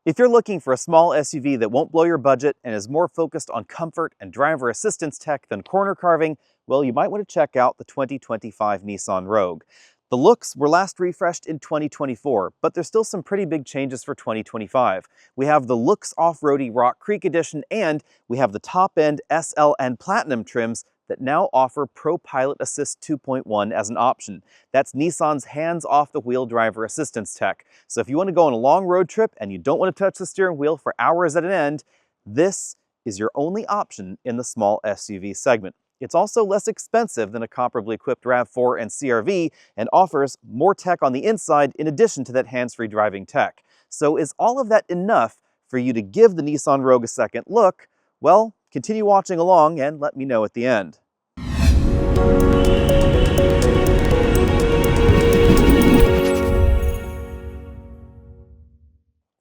If you're looking for a small SUV that won't blow your budget and is more focused on comfort and driver assistance tech than corner carving, well, you might want to check out the 2025 Nissan Rogue. The looks were last refreshed in 2024, but there's still some pretty big changes for 2025. We have the Looks Off-Roady Rock Creek Edition, and we have the top-end SL and Platinum trims that now offer Pro Pilot Assist 2.1 as an option. That's Nissan's hands-off-the-wheel driver assistance tech. So if you want to go on a long road trip and you don't want to touch the steering wheel for hours at an end, this is your only option in the small SUV segment. It's also less expensive than a comparably equipped RAV4 and CR-V and offers more tech on the inside in addition to that hands-free driving tech. So is all of that enough for you to give the Nissan Rogue a second look? Well, continue watching along and let me know at the end.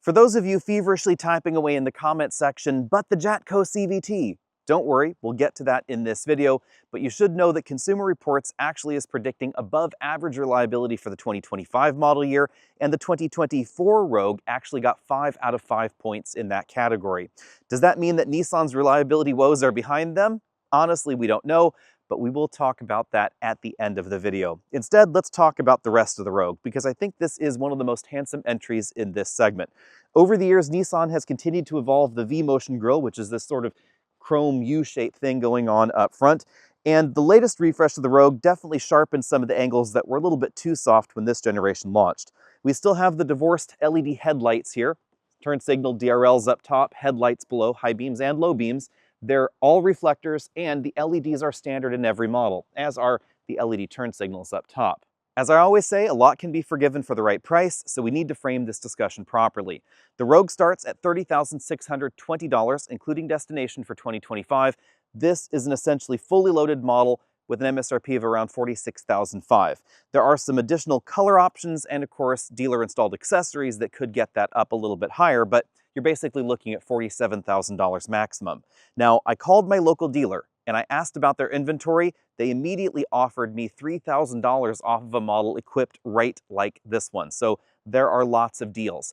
For those of you feverishly typing away in the comment section, but the Jatco CVT, don't worry, we'll get to that in this video, but you should know that Consumer Reports actually is predicting above average reliability for the 2025 model year, and the 2024 Rogue actually got 5 out of 5 points in that category. Does that mean that Nissan's reliability woes are behind them? Honestly, we don't know, but we will talk about that at the end of the video. Instead, let's talk about the rest of the Rogue, because I think this is one of the most handsome entries in this segment. Over the years, Nissan has continued to evolve the V-Motion grille, which is this sort of chrome U-shaped thing going on up front. And the latest refresh of the Rogue definitely sharpened some of the angles that were a little bit too soft when this generation launched. We still have the divorced LED headlights here, turn signal DRLs up top, headlights below, high beams and low beams. They're all reflectors, and the LEDs are standard in every model, as are the LED turn signals up top. As I always say, a lot can be forgiven for the right price, so we need to frame this discussion properly. The Rogue starts at $30,620, including destination for 2025. This is an essentially fully loaded model with an MSRP of around $46,500. There are some additional color options and, of course, dealer-installed accessories that could get that up a little bit higher, but you're basically looking at $47,000 maximum. Now, I called my local dealer and I asked about their inventory. They immediately offered me $3,000 off of a model equipped right like this one. So there are lots of deals.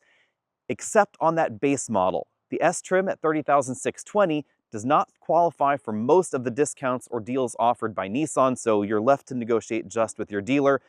Except on that base model. The S-Trim at $30,620 does not qualify for most of the discounts or deals offered by Nissan, so you're left to negotiate just with your dealer.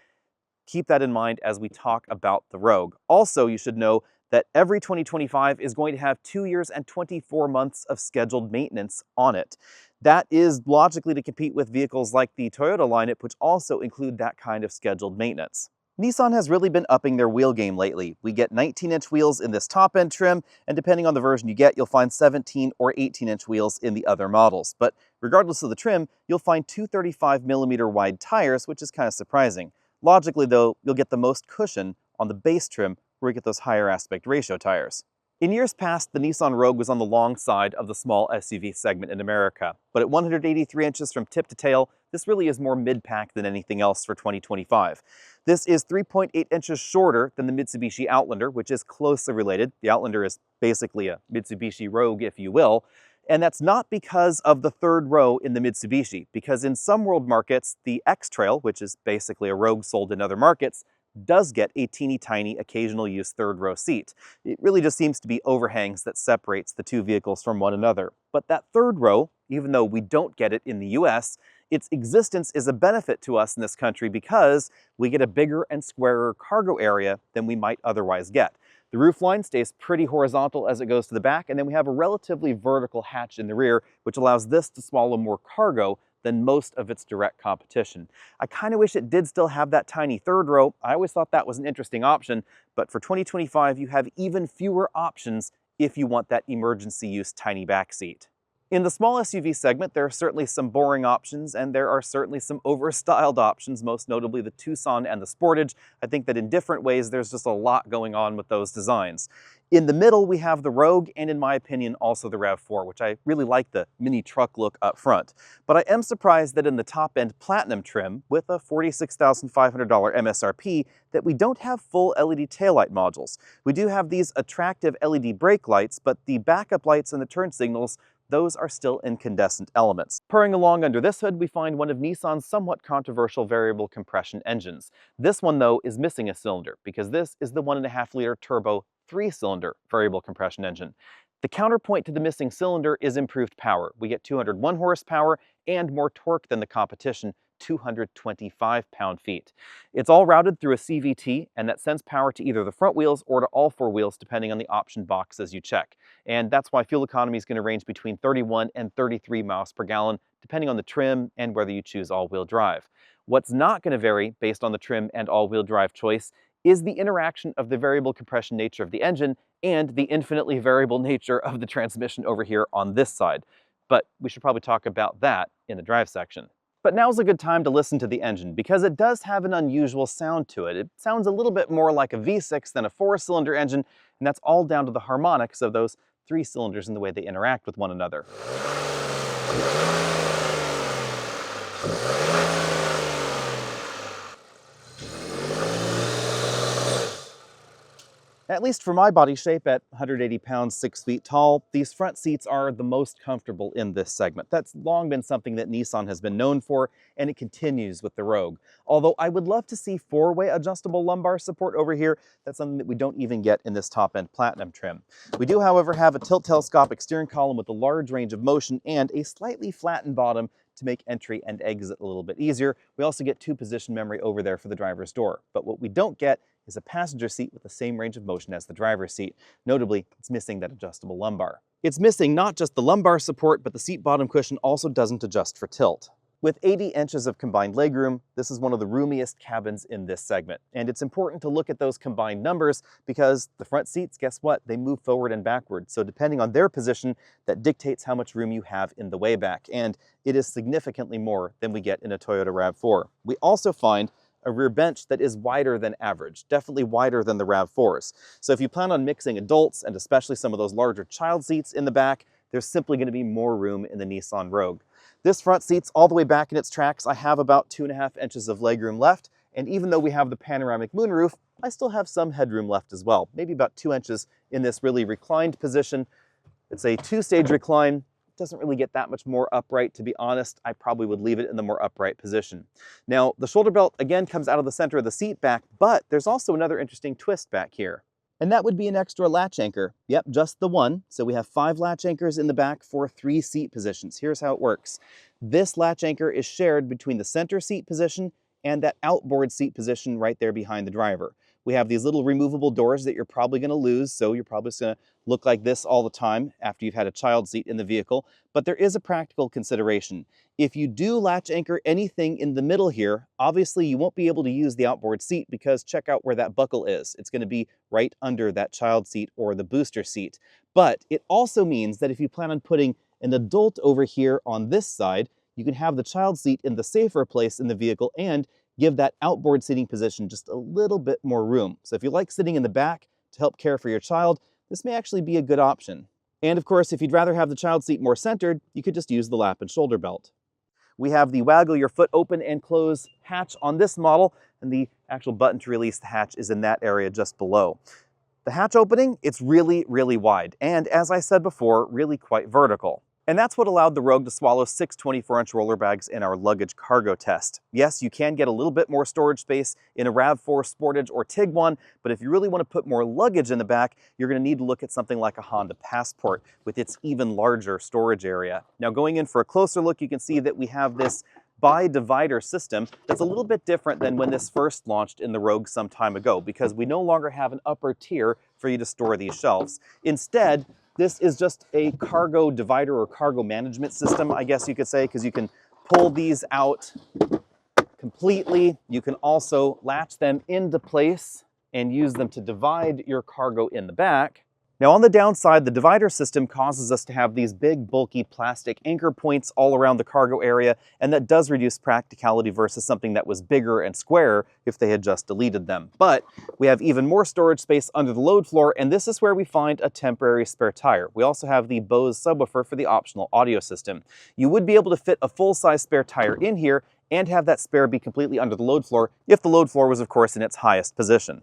Keep that in mind as we talk about the Rogue. Also, you should know that every 2025 is going to have 2 years and 24 months of scheduled maintenance on it. That is logically to compete with vehicles like the Toyota lineup, which also include that kind of scheduled maintenance. Nissan has really been upping their wheel game lately. We get 19-inch wheels in this top-end trim, and depending on the version you get, you'll find 17 or 18-inch wheels in the other models. But regardless of the trim, you'll find 235mm wide tires, which is kind of surprising. Logically, though, you'll get the most cushion on the base trim, where you get those higher aspect ratio tires. In years past, the Nissan Rogue was on the long side of the small SUV segment in America, but at 183 inches from tip to tail, this really is more mid-pack than anything else for 2025. This is 3.8 inches shorter than the Mitsubishi Outlander, which is closely related. The Outlander is basically a Mitsubishi Rogue, if you will. And that's not because of the third row in the Mitsubishi, because in some world markets, the X-Trail, which is basically a Rogue sold in other markets, does get a teeny tiny occasional use third row seat. It really just seems to be overhangs that separates the two vehicles from one another. But that third row, even though we don't get it in the US, its existence is a benefit to us in this country because we get a bigger and squarer cargo area than we might otherwise get. The roofline stays pretty horizontal as it goes to the back, and then we have a relatively vertical hatch in the rear, which allows this to swallow more cargo than most of its direct competition. I kind of wish it did still have that tiny third row. I always thought that was an interesting option, but for 2025, you have even fewer options if you want that emergency use tiny back seat. In the small SUV segment, there are certainly some boring options, and there are certainly some over-styled options, most notably the Tucson and the Sportage. I think that in different ways, there's just a lot going on with those designs. In the middle, we have the Rogue, and in my opinion, also the RAV4, which I really like the mini truck look up front. But I am surprised that in the top-end Platinum trim, with a $46,500 MSRP, that we don't have full LED taillight modules. We do have these attractive LED brake lights, but the backup lights and the turn signals, those are still incandescent elements. Purring along under this hood, we find one of Nissan's somewhat controversial variable compression engines. This one, though, is missing a cylinder, because this is the 1.5-liter turbo 3-cylinder variable compression engine. The counterpoint to the missing cylinder is improved power. We get 201 horsepower and more torque than the competition, 225 pound-feet. It's all routed through a CVT, and that sends power to either the front wheels or to all 4 wheels, depending on the option boxes you check. And that's why fuel economy is going to range between 31 and 33 miles per gallon, depending on the trim and whether you choose all-wheel drive. What's not going to vary based on the trim and all-wheel drive choice is the interaction of the variable compression nature of the engine and the infinitely variable nature of the transmission over here on this side. But we should probably talk about that in the drive section. But now's a good time to listen to the engine because it does have an unusual sound to it. It sounds a little bit more like a V6 than a 4-cylinder engine, and that's all down to the harmonics of those 3 cylinders and the way they interact with one another. At least for my body shape at 180 pounds, 6 feet tall, these front seats are the most comfortable in this segment. That's long been something that Nissan has been known for, and it continues with the Rogue. Although I would love to see 4-way adjustable lumbar support over here, that's something that we don't even get in this top-end Platinum trim. We do, however, have a tilt telescopic steering column with a large range of motion and a slightly flattened bottom to make entry and exit a little bit easier. We also get 2 position memory over there for the driver's door. But what we don't get is a passenger seat with the same range of motion as the driver's seat. Notably, it's missing that adjustable lumbar. It's missing not just the lumbar support, but the seat bottom cushion also doesn't adjust for tilt. With 80 inches of combined legroom, this is one of the roomiest cabins in this segment. And it's important to look at those combined numbers because the front seats, guess what? They move forward and backward. So depending on their position, that dictates how much room you have in the way back. And it is significantly more than we get in a Toyota RAV4. We also find a rear bench that is wider than average, definitely wider than the RAV4s. So if you plan on mixing adults and especially some of those larger child seats in the back, there's simply going to be more room in the Nissan Rogue. This front seat's all the way back in its tracks. I have about 2.5 inches of legroom left, and even though we have the panoramic moonroof, I still have some headroom left as well, maybe about 2 inches in this really reclined position. It's a 2-stage recline. Doesn't really get that much more upright. To be honest, I probably would leave it in the more upright position. Now, the shoulder belt again comes out of the center of the seat back, but there's also another interesting twist back here. And that would be an extra latch anchor. Yep, just the one. So we have 5 latch anchors in the back for 3 seat positions. Here's how it works. This latch anchor is shared between the center seat position and that outboard seat position right there behind the driver. We have these little removable doors that you're probably going to lose, so you're probably just going to look like this all the time after you've had a child seat in the vehicle. But there is a practical consideration. If you do latch anchor anything in the middle here, obviously you won't be able to use the outboard seat because check out where that buckle is. It's going to be right under that child seat or the booster seat. But it also means that if you plan on putting an adult over here on this side, you can have the child seat in the safer place in the vehicle and give that outboard seating position just a little bit more room. So if you like sitting in the back to help care for your child, this may actually be a good option. And of course, if you'd rather have the child seat more centered, you could just use the lap and shoulder belt. We have the waggle your foot open and close hatch on this model, and the actual button to release the hatch is in that area just below. The hatch opening, it's really, really wide, and as I said before, really quite vertical. And that's what allowed the Rogue to swallow 6 24-inch roller bags in our luggage cargo test. Yes, you can get a little bit more storage space in a RAV4 Sportage or Tiguan, but if you really want to put more luggage in the back, you're going to need to look at something like a Honda Passport with its even larger storage area. Now going in for a closer look, you can see that we have this bi-divider system that's a little bit different than when this first launched in the Rogue some time ago, because we no longer have an upper tier for you to store these shelves. Instead, this is just a cargo divider or cargo management system, I guess you could say, because you can pull these out completely. You can also latch them into place and use them to divide your cargo in the back. Now on the downside, the divider system causes us to have these big, bulky plastic anchor points all around the cargo area, and that does reduce practicality versus something that was bigger and square if they had just deleted them. But we have even more storage space under the load floor, and this is where we find a temporary spare tire. We also have the Bose subwoofer for the optional audio system. You would be able to fit a full-size spare tire in here and have that spare be completely under the load floor if the load floor was, of course, in its highest position.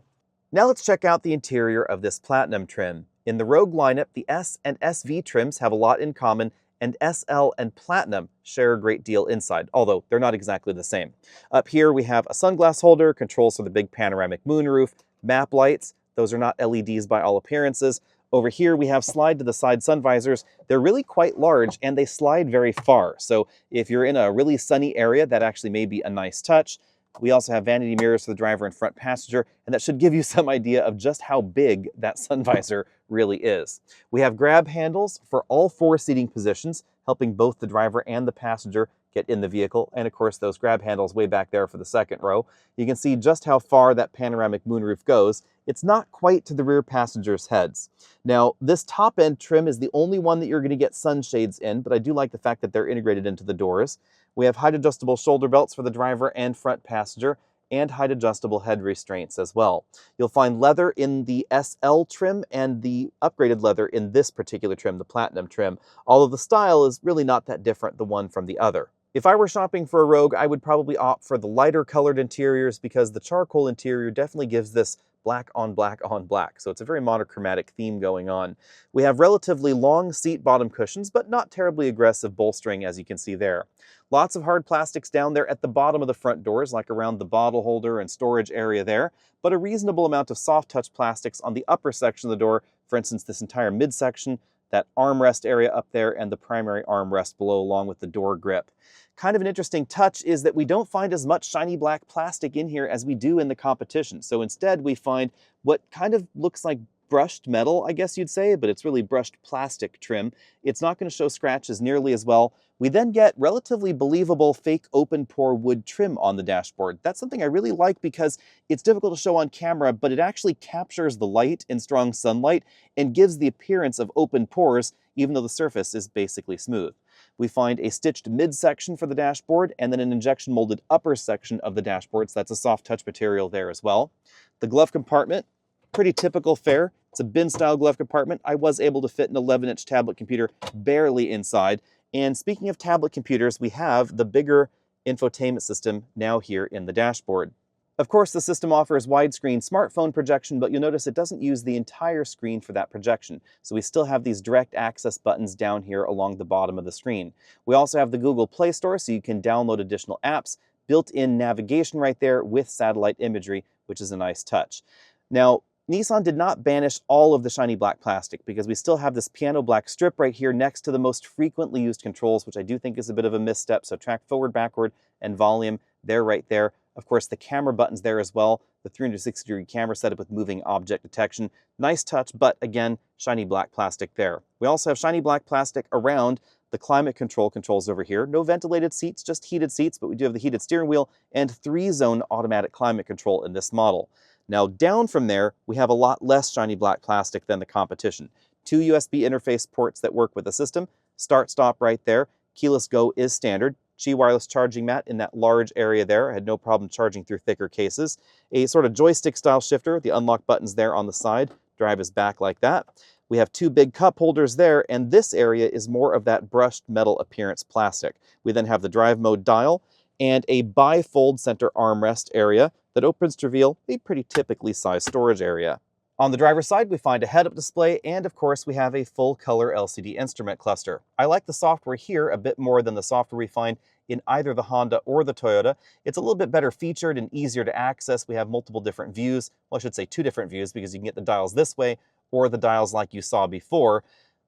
Now let's check out the interior of this Platinum trim. In the Rogue lineup, the S and SV trims have a lot in common, and SL and Platinum share a great deal inside, although they're not exactly the same. Up here we have a sunglass holder, controls for the big panoramic moonroof, map lights, Those are not LEDs by all appearances. Over here, we have slide to the side sun visors. They're really quite large and they slide very far. So if you're in a really sunny area, that actually may be a nice touch. We also have vanity mirrors for the driver and front passenger, and that should give you some idea of just how big that sun visor really is. We have grab handles for all 4 seating positions, helping both the driver and the passenger get in the vehicle, and of course those grab handles way back there for the second row. You can see just how far that panoramic moonroof goes. It's not quite to the rear passengers' heads. Now, this top end trim is the only one that you're going to get sunshades in, but I do like the fact that they're integrated into the doors. We have height adjustable shoulder belts for the driver and front passenger, and height adjustable head restraints as well. You'll find leather in the SL trim and the upgraded leather in this particular trim, the Platinum trim, although the style is really not that different the one from the other. If I were shopping for a Rogue, I would probably opt for the lighter colored interiors because the charcoal interior definitely gives this black on black on black. So it's a very monochromatic theme going on. We have relatively long seat bottom cushions, but not terribly aggressive bolstering as you can see there. Lots of hard plastics down there at the bottom of the front doors, like around the bottle holder and storage area there, but a reasonable amount of soft touch plastics on the upper section of the door. For instance, this entire midsection, that armrest area up there, and the primary armrest below along with the door grip. Kind of an interesting touch is that we don't find as much shiny black plastic in here as we do in the competition. So instead we find what kind of looks like brushed metal, I guess you'd say, but it's really brushed plastic trim. It's not going to show scratches nearly as well. We then get relatively believable fake open pore wood trim on the dashboard. That's something I really like because it's difficult to show on camera, but it actually captures the light in strong sunlight and gives the appearance of open pores, even though the surface is basically smooth. We find a stitched midsection for the dashboard and then an injection molded upper section of the dashboard, so that's a soft touch material there as well. The glove compartment, pretty typical fare. It's a bin style glove compartment. I was able to fit an 11-inch tablet computer barely inside. And speaking of tablet computers, we have the bigger infotainment system now here in the dashboard. Of course, the system offers widescreen smartphone projection, but you'll notice it doesn't use the entire screen for that projection. So we still have these direct access buttons down here along the bottom of the screen. We also have the Google Play Store, so you can download additional apps, built-in navigation right there with satellite imagery, which is a nice touch. Now, Nissan did not banish all of the shiny black plastic because we still have this piano black strip right here next to the most frequently used controls, which I do think is a bit of a misstep. So track forward, backward, and volume, they're right there. Of course, the camera button's there as well. The 360-degree camera setup with moving object detection. Nice touch, but again, shiny black plastic there. We also have shiny black plastic around the climate control controls over here. No ventilated seats, just heated seats, but we do have the heated steering wheel and 3-zone automatic climate control in this model. Now down from there, we have a lot less shiny black plastic than the competition. 2 USB interface ports that work with the system. Start, stop right there. Keyless go is standard. Qi wireless charging mat in that large area there. I had no problem charging through thicker cases. A sort of joystick style shifter. The unlock button's there on the side. Drive is back like that. We have 2 big cup holders there, and this area is more of that brushed metal appearance plastic. We then have the drive mode dial and a bifold center armrest area that opens to reveal a pretty typically sized storage area. On the driver's side, we find a head-up display, and of course, we have a full-color LCD instrument cluster. I like the software here a bit more than the software we find in either the Honda or the Toyota. It's a little bit better featured and easier to access. We have multiple different views. Well, I should say 2 different views because you can get the dials this way or the dials like you saw before.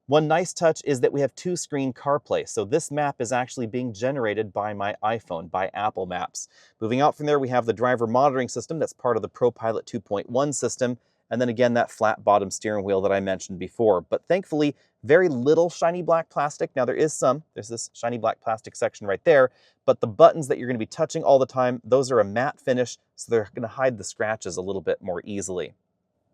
One nice touch is that we have 2-screen CarPlay, so this map is actually being generated by my iPhone, by Apple Maps. Moving out from there, we have the driver monitoring system that's part of the ProPilot 2.1 system, and then again, that flat bottom steering wheel that I mentioned before. But thankfully, very little shiny black plastic. Now there is some, there's this shiny black plastic section right there, but the buttons that you're gonna be touching all the time, those are a matte finish, so they're gonna hide the scratches a little bit more easily.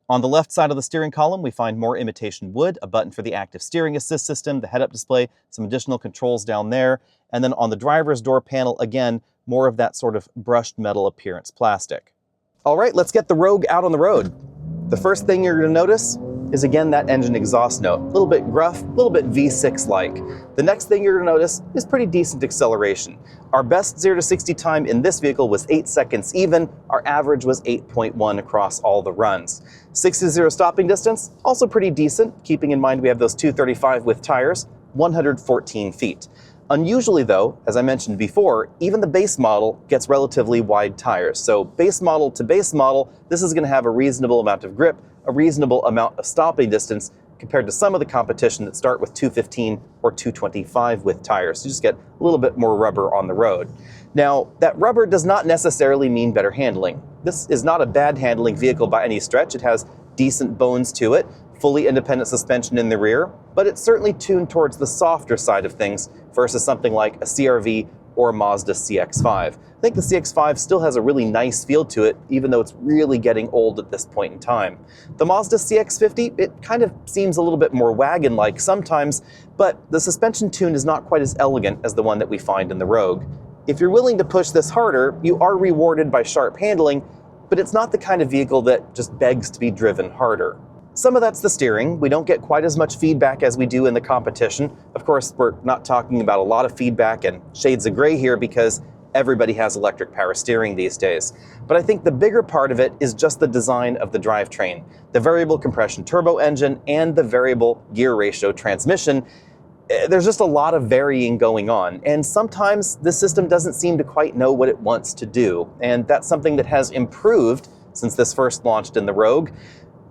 On the left side of the steering column, we find more imitation wood, a button for the active steering assist system, the head-up display, some additional controls down there, and then on the driver's door panel, again, more of that sort of brushed metal appearance plastic. All right, let's get the Rogue out on the road. The first thing you're gonna notice is again that engine exhaust note. A little bit gruff, a little bit V6-like. The next thing you're gonna notice is pretty decent acceleration. Our best 0 to 60 time in this vehicle was 8 seconds even. Our average was 8.1 across all the runs. 6 to 0 stopping distance, also pretty decent, keeping in mind we have those 235 with tires, 114 feet. Unusually though, as I mentioned before, even the base model gets relatively wide tires. So base model to base model, this is gonna have a reasonable amount of grip a reasonable amount of stopping distance compared to some of the competition that start with 215 or 225 with tires. You just get a little bit more rubber on the road. Now, that rubber does not necessarily mean better handling. This is not a bad handling vehicle by any stretch. It has decent bones to it, fully independent suspension in the rear, but it's certainly tuned towards the softer side of things versus something like a CR-V or a Mazda CX-5. I think the CX-5 still has a really nice feel to it, even though it's really getting old at this point in time. The Mazda CX-50, it kind of seems a little bit more wagon-like sometimes, but the suspension tune is not quite as elegant as the one that we find in the Rogue. If you're willing to push this harder, you are rewarded by sharp handling, but it's not the kind of vehicle that just begs to be driven harder. Some of that's the steering. We don't get quite as much feedback as we do in the competition. Of course, we're not talking about a lot of feedback and shades of gray here because everybody has electric power steering these days. But I think the bigger part of it is just the design of the drivetrain. The variable compression turbo engine and the variable gear ratio transmission. There's just a lot of varying going on, and sometimes the system doesn't seem to quite know what it wants to do, and that's something that has improved since this first launched in the Rogue.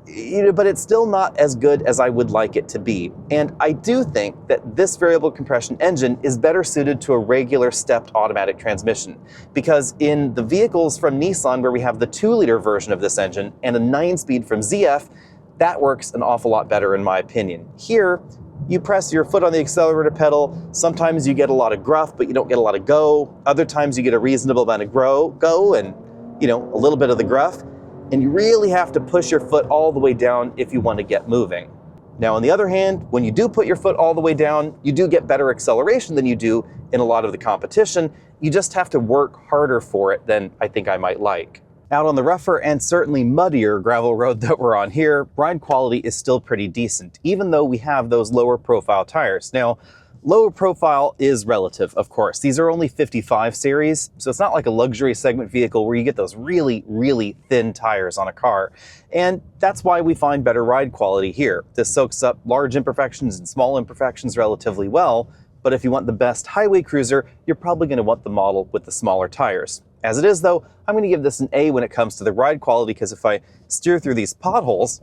But it's still not as good as I would like it to be. And I do think that this variable compression engine is better suited to a regular stepped automatic transmission. Because in the vehicles from Nissan where we have the 2-liter version of this engine and a 9-speed from ZF, that works an awful lot better in my opinion. Here, you press your foot on the accelerator pedal, sometimes you get a lot of gruff, but you don't get a lot of go. Other times you get a reasonable amount of go and, a little bit of the gruff. And you really have to push your foot all the way down if you want to get moving. Now, on the other hand, when you do put your foot all the way down, you do get better acceleration than you do in a lot of the competition. You just have to work harder for it than I think I might like. Out on the rougher and certainly muddier gravel road that we're on here, ride quality is still pretty decent, even though we have those lower profile tires. Now, lower profile is relative, of course. These are only 55 series, so it's not like a luxury segment vehicle where you get those really, really thin tires on a car. And that's why we find better ride quality here. This soaks up large imperfections and small imperfections relatively well, but if you want the best highway cruiser, you're probably going to want the model with the smaller tires. As it is though, I'm going to give this an A when it comes to the ride quality because if I steer through these potholes,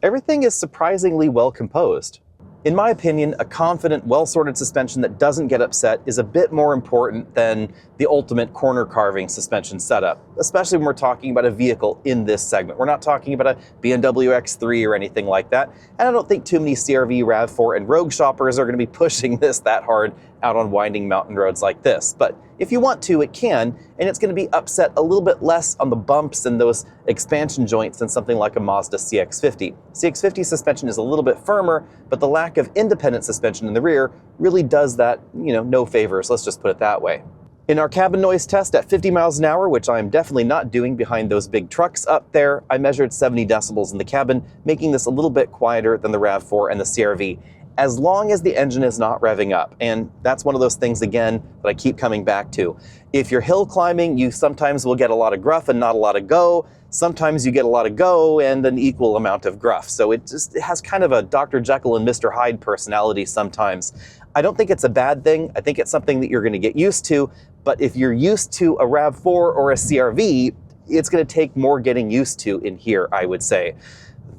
everything is surprisingly well composed. In my opinion, a confident, well-sorted suspension that doesn't get upset is a bit more important than the ultimate corner carving suspension setup, especially when we're talking about a vehicle in this segment. We're not talking about a BMW X3 or anything like that, and I don't think too many CR-V, RAV4, and Rogue shoppers are going to be pushing this that hard out on winding mountain roads like this. But if you want to, it can, and it's going to be upset a little bit less on the bumps and those expansion joints than something like a Mazda CX-50. CX-50 suspension is a little bit firmer, but the lack of independent suspension in the rear really does that, no favors, let's just put it that way. In our cabin noise test at 50 miles an hour, which I'm definitely not doing behind those big trucks up there, I measured 70 decibels in the cabin, making this a little bit quieter than the RAV4 and the CR-V, as long as the engine is not revving up. And that's one of those things, again, that I keep coming back to. If you're hill climbing, you sometimes will get a lot of gruff and not a lot of go. Sometimes you get a lot of go and an equal amount of gruff. So it has kind of a Dr. Jekyll and Mr. Hyde personality sometimes. I don't think it's a bad thing. I think it's something that you're going to get used to. But if you're used to a RAV4 or a CR-V, it's going to take more getting used to in here, I would say.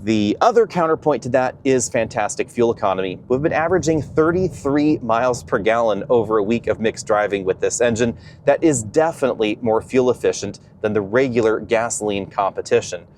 The other counterpoint to that is fantastic fuel economy. We've been averaging 33 miles per gallon over a week of mixed driving with this engine. That is definitely more fuel efficient than the regular gasoline competition.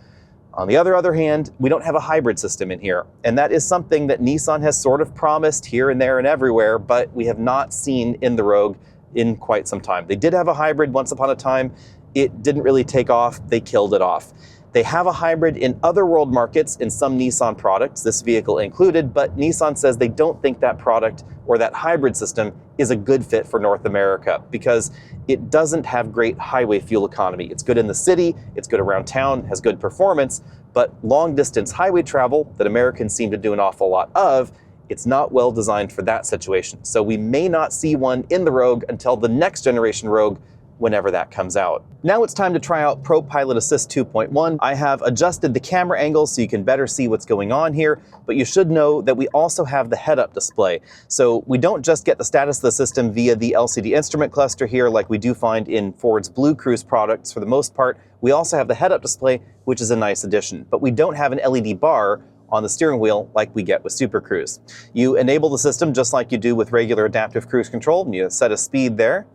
On the other hand, we don't have a hybrid system in here, and that is something that Nissan has sort of promised here and there and everywhere, but we have not seen in the Rogue in quite some time. They did have a hybrid once upon a time. It didn't really take off. They killed it off. They have a hybrid in other world markets in some Nissan products, this vehicle included, but Nissan says they don't think that product or that hybrid system is a good fit for North America because it doesn't have great highway fuel economy. It's good in the city, it's good around town, has good performance, but long distance highway travel that Americans seem to do an awful lot of, it's not well designed for that situation. So we may not see one in the Rogue until the next generation Rogue whenever that comes out. Now it's time to try out ProPilot Assist 2.1. I have adjusted the camera angle so you can better see what's going on here, but you should know that we also have the head-up display. So we don't just get the status of the system via the LCD instrument cluster here like we do find in Ford's Blue Cruise products for the most part. We also have the head-up display, which is a nice addition, but we don't have an LED bar on the steering wheel like we get with Super Cruise. You enable the system just like you do with regular adaptive cruise control, and you set a speed there.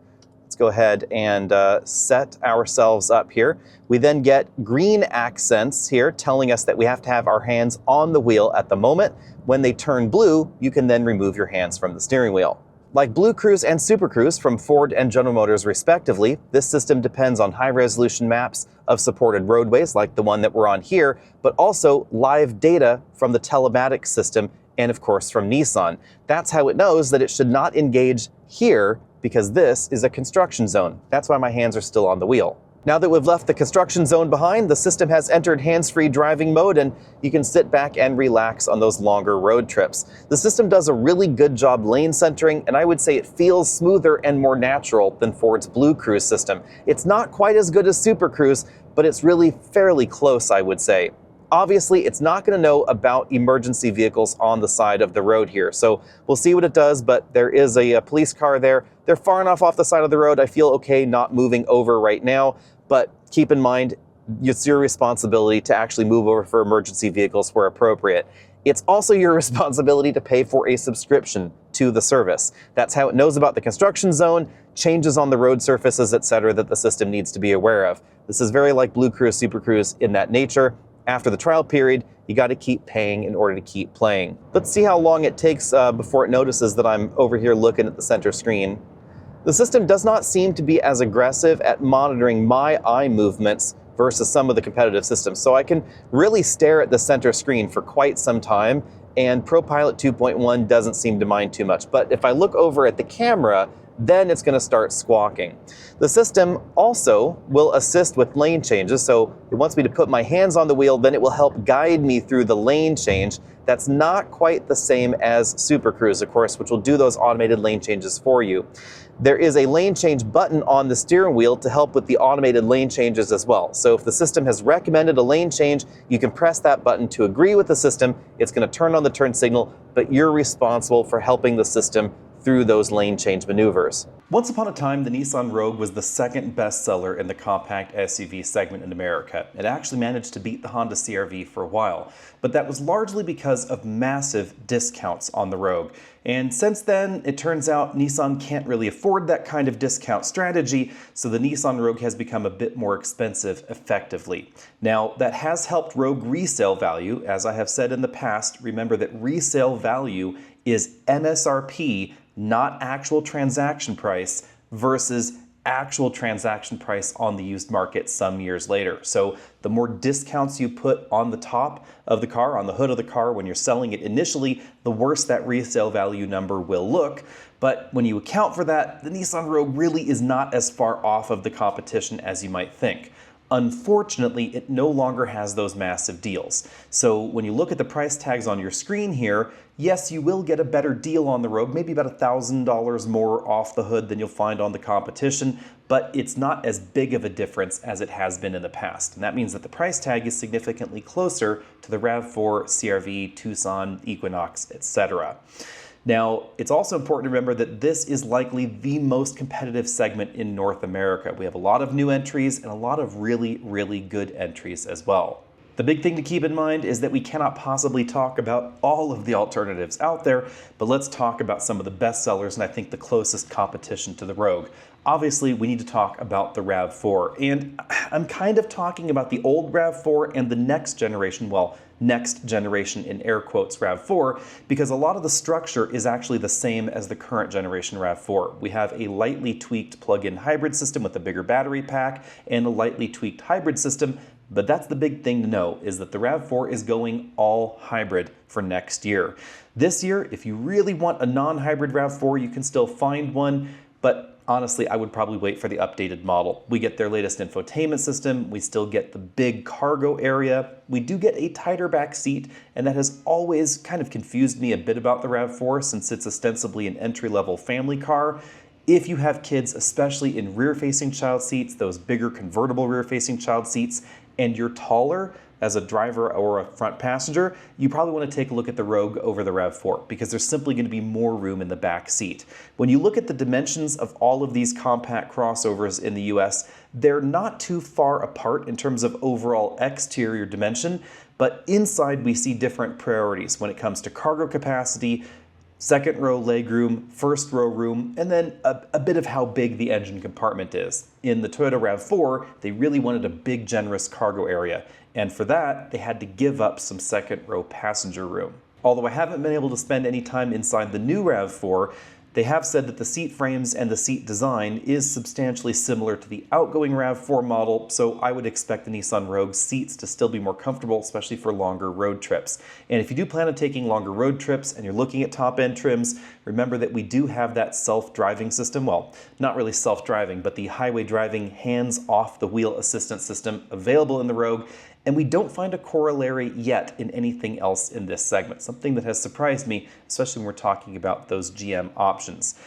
Let's go ahead and set ourselves up here. We then get green accents here telling us that we have to have our hands on the wheel at the moment. When they turn blue, you can then remove your hands from the steering wheel. Like Blue Cruise and Super Cruise from Ford and General Motors respectively, this system depends on high-resolution maps of supported roadways like the one that we're on here, but also live data from the telematics system and of course from Nissan. That's how it knows that it should not engage here because this is a construction zone. That's why my hands are still on the wheel. Now that we've left the construction zone behind, the system has entered hands-free driving mode and you can sit back and relax on those longer road trips. The system does a really good job lane centering, and I would say it feels smoother and more natural than Ford's Blue Cruise system. It's not quite as good as Super Cruise, but it's really fairly close, I would say. Obviously, it's not going to know about emergency vehicles on the side of the road here, so we'll see what it does, but there is a police car there. They're far enough off the side of the road, I feel okay not moving over right now. But keep in mind, it's your responsibility to actually move over for emergency vehicles where appropriate. It's also your responsibility to pay for a subscription to the service. That's how it knows about the construction zone, changes on the road surfaces, etc. that the system needs to be aware of. This is very like Blue Cruise, Super Cruise in that nature. After the trial period, you got to keep paying in order to keep playing. Let's see how long it takes before it notices that I'm over here looking at the center screen. The system does not seem to be as aggressive at monitoring my eye movements versus some of the competitive systems. So I can really stare at the center screen for quite some time, and ProPilot 2.1 doesn't seem to mind too much. But if I look over at the camera, then it's going to start squawking. The system also will assist with lane changes, so it wants me to put my hands on the wheel, then it will help guide me through the lane change. That's not quite the same as Super Cruise, of course, which will do those automated lane changes for you. There is a lane change button on the steering wheel to help with the automated lane changes as well. So if the system has recommended a lane change, you can press that button to agree with the system. It's going to turn on the turn signal, but you're responsible for helping the system through those lane change maneuvers. Once upon a time, the Nissan Rogue was the second bestseller in the compact SUV segment in America. It actually managed to beat the Honda CR-V for a while, but that was largely because of massive discounts on the Rogue. And since then, it turns out Nissan can't really afford that kind of discount strategy, so the Nissan Rogue has become a bit more expensive effectively. Now, that has helped Rogue resale value. As I have said in the past, remember that resale value is MSRP, not actual transaction price, versus actual transaction price on the used market some years later. So the more discounts you put on the top of the car, on the hood of the car when you're selling it initially, the worse that resale value number will look. But when you account for that, the Nissan Rogue really is not as far off of the competition as you might think. Unfortunately, it no longer has those massive deals. So when you look at the price tags on your screen here, yes, you will get a better deal on the Rogue, maybe about $1,000 more off the hood than you'll find on the competition, but it's not as big of a difference as it has been in the past. And that means that the price tag is significantly closer to the RAV4, CR-V, Tucson, Equinox, etc. Now, it's also important to remember that this is likely the most competitive segment in North America. We have a lot of new entries and a lot of really, really good entries as well. The big thing to keep in mind is that we cannot possibly talk about all of the alternatives out there, but let's talk about some of the best sellers and I think the closest competition to the Rogue. Obviously, we need to talk about the RAV4, and I'm kind of talking about the old RAV4 and the next generation, well, next generation in air quotes RAV4, because a lot of the structure is actually the same as the current generation RAV4. We have a lightly tweaked plug-in hybrid system with a bigger battery pack and a lightly tweaked hybrid system, but that's the big thing to know, is that the RAV4 is going all hybrid for next year. This year, if you really want a non-hybrid RAV4, you can still find one, but honestly, I would probably wait for the updated model. We get their latest infotainment system, we still get the big cargo area, we do get a tighter back seat, and that has always kind of confused me a bit about the RAV4 since it's ostensibly an entry-level family car. If you have kids, especially in rear-facing child seats, those bigger convertible rear-facing child seats, and you're taller as a driver or a front passenger, you probably want to take a look at the Rogue over the RAV4 because there's simply going to be more room in the back seat. When you look at the dimensions of all of these compact crossovers in the US, they're not too far apart in terms of overall exterior dimension, but inside we see different priorities when it comes to cargo capacity, second row legroom, first row room, and then a bit of how big the engine compartment is. In the Toyota RAV4, they really wanted a big, generous cargo area, and for that, they had to give up some second row passenger room. Although I haven't been able to spend any time inside the new RAV4, they have said that the seat frames and the seat design is substantially similar to the outgoing RAV4 model, so I would expect the Nissan Rogue seats to still be more comfortable, especially for longer road trips. And if you do plan on taking longer road trips and you're looking at top-end trims, remember that we do have that self-driving system. Well, not really self-driving, but the highway driving hands-off-the-wheel assistance system available in the Rogue, and we don't find a corollary yet in anything else in this segment, something that has surprised me, especially when we're talking about those GM options.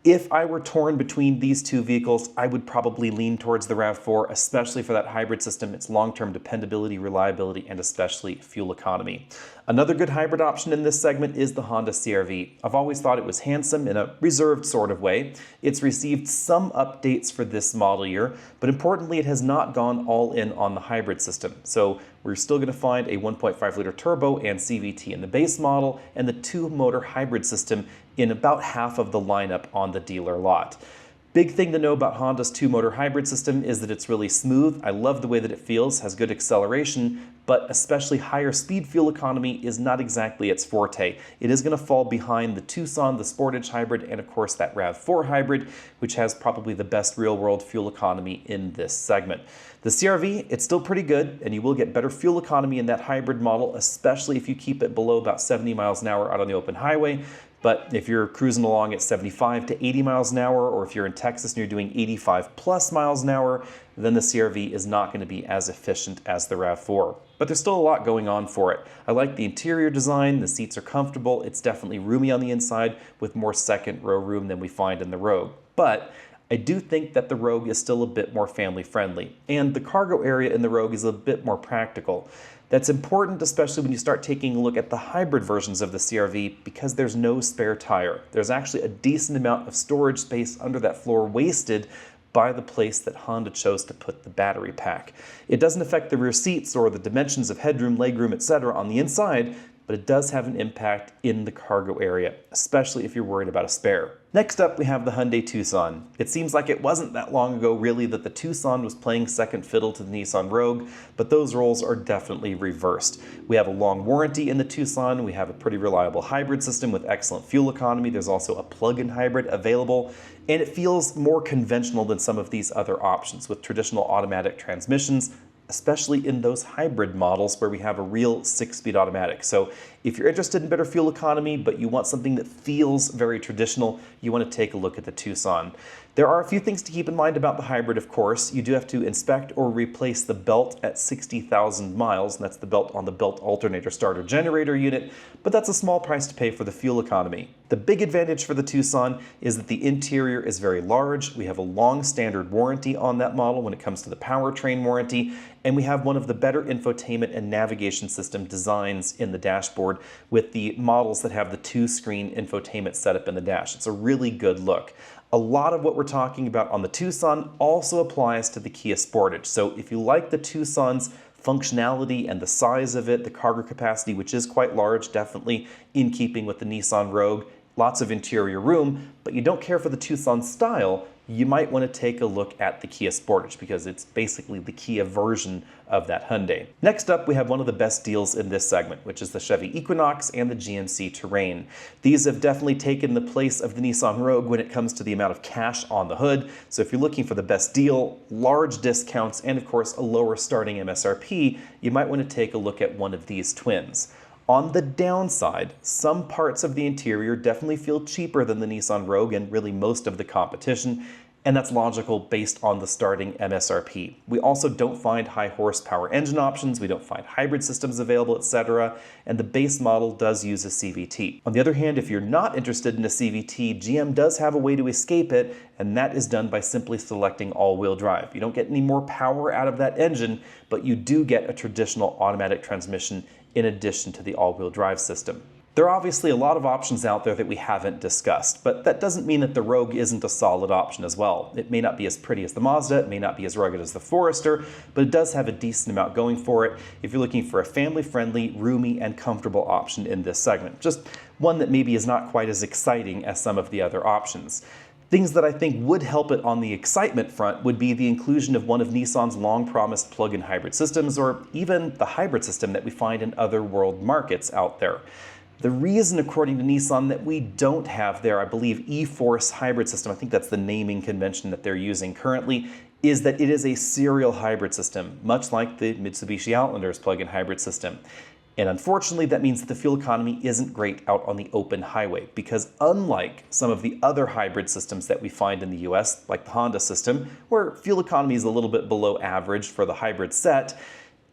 If I were torn between these two vehicles, I would probably lean towards the RAV4, especially for that hybrid system, its long-term dependability, reliability, and especially fuel economy. Another good hybrid option in this segment is the Honda CR-V. I've always thought it was handsome in a reserved sort of way. It's received some updates for this model year, but importantly, it has not gone all in on the hybrid system. So we're still going to find a 1.5-liter turbo and CVT in the base model, and the two-motor hybrid system in about half of the lineup on the dealer lot. Big thing to know about Honda's two-motor hybrid system is that it's really smooth. I love the way that it feels, has good acceleration, but especially higher speed fuel economy is not exactly its forte. It is going to fall behind the Tucson, the Sportage hybrid, and of course that RAV4 hybrid, which has probably the best real-world fuel economy in this segment. The CR-V, it's still pretty good, and you will get better fuel economy in that hybrid model, especially if you keep it below about 70 miles an hour out on the open highway. But if you're cruising along at 75 to 80 miles an hour, or if you're in Texas and you're doing 85 plus miles an hour, then the CR-V is not going to be as efficient as the RAV4. But there's still a lot going on for it. I like the interior design, the seats are comfortable, it's definitely roomy on the inside with more second row room than we find in the Rogue. But I do think that the Rogue is still a bit more family friendly, and the cargo area in the Rogue is a bit more practical. That's important, especially when you start taking a look at the hybrid versions of the CR-V, because there's no spare tire. There's actually a decent amount of storage space under that floor wasted by the place that Honda chose to put the battery pack. It doesn't affect the rear seats or the dimensions of headroom, legroom, etc. on the inside, but it does have an impact in the cargo area, especially if you're worried about a spare. Next up, we have the Hyundai Tucson. It seems like it wasn't that long ago, really, that the Tucson was playing second fiddle to the Nissan Rogue, but those roles are definitely reversed. We have a long warranty in the Tucson, we have a pretty reliable hybrid system with excellent fuel economy, there's also a plug-in hybrid available, and it feels more conventional than some of these other options with traditional automatic transmissions, especially in those hybrid models where we have a real 6-speed automatic. So if you're interested in better fuel economy, but you want something that feels very traditional, you want to take a look at the Tucson. There are a few things to keep in mind about the hybrid, of course. You do have to inspect or replace the belt at 60,000 miles, and that's the belt on the belt alternator starter generator unit, but that's a small price to pay for the fuel economy. The big advantage for the Tucson is that the interior is very large. We have a long standard warranty on that model when it comes to the powertrain warranty, and we have one of the better infotainment and navigation system designs in the dashboard with the models that have the two-screen infotainment setup in the dash. It's a really good look. A lot of what we're talking about on the Tucson also applies to the Kia Sportage. So if you like the Tucson's functionality and the size of it, the cargo capacity, which is quite large, definitely in keeping with the Nissan Rogue, lots of interior room, but you don't care for the Tucson style, you might want to take a look at the Kia Sportage because it's basically the Kia version of that Hyundai. Next up, we have one of the best deals in this segment, which is the Chevy Equinox and the GMC Terrain. These have definitely taken the place of the Nissan Rogue when it comes to the amount of cash on the hood. So if you're looking for the best deal, large discounts, and of course a lower starting MSRP, you might want to take a look at one of these twins. On the downside, some parts of the interior definitely feel cheaper than the Nissan Rogue and really most of the competition. And that's logical based on the starting MSRP. We also don't find high horsepower engine options, we don't find hybrid systems available, etc. And the base model does use a CVT. On the other hand, if you're not interested in a CVT, GM does have a way to escape it, and that is done by simply selecting all-wheel drive. You don't get any more power out of that engine, but you do get a traditional automatic transmission in addition to the all-wheel drive system. There are obviously a lot of options out there that we haven't discussed, but that doesn't mean that the Rogue isn't a solid option as well. It may not be as pretty as the Mazda, it may not be as rugged as the Forester, but it does have a decent amount going for it if you're looking for a family-friendly, roomy, and comfortable option in this segment. Just one that maybe is not quite as exciting as some of the other options. Things that I think would help it on the excitement front would be the inclusion of one of Nissan's long-promised plug-in hybrid systems, or even the hybrid system that we find in other world markets out there. The reason, according to Nissan, that we don't have their, I believe, E-Force hybrid system, I think that's the naming convention that they're using currently, is that it is a serial hybrid system, much like the Mitsubishi Outlander's plug-in hybrid system. And unfortunately, that means that the fuel economy isn't great out on the open highway, because unlike some of the other hybrid systems that we find in the US, like the Honda system, where fuel economy is a little bit below average for the hybrid set,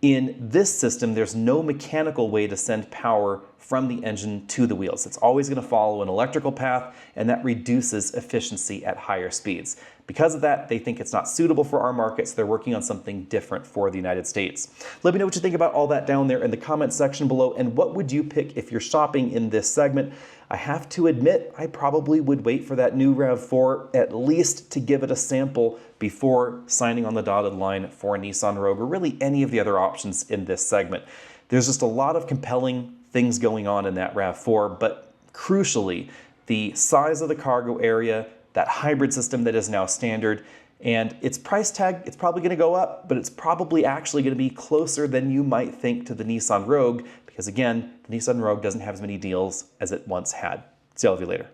in this system, there's no mechanical way to send power from the engine to the wheels. It's always going to follow an electrical path, and that reduces efficiency at higher speeds. Because of that, they think it's not suitable for our markets. They're working on something different for the United States. Let me know what you think about all that down there in the comments section below, and what would you pick if you're shopping in this segment? I have to admit, I probably would wait for that new RAV4 at least to give it a sample before signing on the dotted line for a Nissan Rogue, or really any of the other options in this segment. There's just a lot of compelling things going on in that RAV4, but crucially, the size of the cargo area, that hybrid system that is now standard, and its price tag, it's probably going to go up, but it's probably actually going to be closer than you might think to the Nissan Rogue, because again, the Nissan Rogue doesn't have as many deals as it once had. See all of you later.